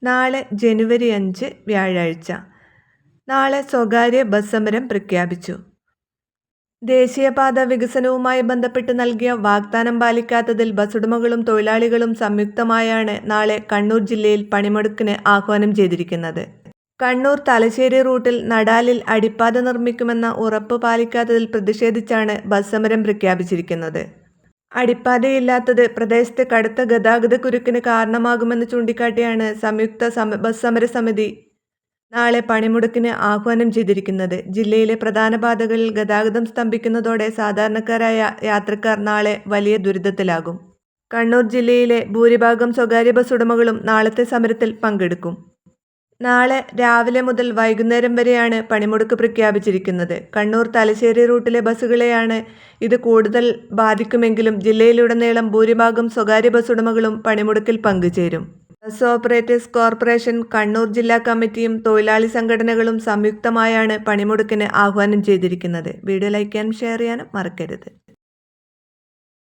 നാളെ ജനുവരി 5 വ്യാഴാഴ്ച. നാളെ സ്വകാര്യ ബസ് സമരം പ്രഖ്യാപിച്ചു. ദേശീയപാത വികസനവുമായി ബന്ധപ്പെട്ട് നൽകിയ വാഗ്ദാനം പാലിക്കാത്തതിൽ ബസ്സുടമകളും തൊഴിലാളികളും സംയുക്തമായാണ് നാളെ കണ്ണൂർ ജില്ലയിൽ പണിമുടക്കിന് ആഹ്വാനം ചെയ്തിരിക്കുന്നത്. കണ്ണൂർ തലശ്ശേരി റൂട്ടിൽ നടാലിൽ അടിപ്പാത നിർമ്മിക്കുമെന്ന ഉറപ്പ് പാലിക്കാത്തതിൽ പ്രതിഷേധിച്ചാണ് ബസ് സമരം പ്രഖ്യാപിച്ചിരിക്കുന്നത്. അടിപ്പാതയില്ലാത്തത് പ്രദേശത്ത് കടുത്ത ഗതാഗതക്കുരുക്കിന് കാരണമാകുമെന്ന് ചൂണ്ടിക്കാട്ടിയാണ് സംയുക്ത ബസ് സമരസമിതി നാളെ പണിമുടക്കിന് ആഹ്വാനം ചെയ്തിരിക്കുന്നത്. ജില്ലയിലെ പ്രധാന പാതകളിൽ ഗതാഗതം സ്തംഭിക്കുന്നതോടെ സാധാരണക്കാരായ യാത്രക്കാർ നാളെ വലിയ ദുരിതത്തിലാകും. കണ്ണൂർ ജില്ലയിലെ ഭൂരിഭാഗം സ്വകാര്യ ബസ് ഉടമകളും നാളത്തെ സമരത്തിൽ പങ്കെടുക്കും. നാളെ രാവിലെ മുതൽ വൈകുന്നേരം വരെയാണ് പണിമുടക്ക് പ്രഖ്യാപിച്ചിരിക്കുന്നത്. കണ്ണൂർ തലശ്ശേരി റൂട്ടിലെ ബസ്സുകളെയാണ് ഇത് കൂടുതൽ ബാധിക്കുമെങ്കിലും ജില്ലയിലുടനീളം ഭൂരിഭാഗം സ്വകാര്യ ബസ് ഉടമകളും പണിമുടക്കിൽ പങ്കുചേരും. ബസ് ഓപ്പറേറ്റേഴ്സ് കോർപ്പറേഷൻ, കണ്ണൂർ ജില്ലാ കമ്മിറ്റിയും തൊഴിലാളി സംഘടനകളും സംയുക്തമായാണ് പണിമുടക്കിന് ആഹ്വാനം ചെയ്തിരിക്കുന്നത്. വീഡിയോ ലൈക്ക് ചെയ്യാനും ഷെയർ ചെയ്യാനും മറക്കരുത്.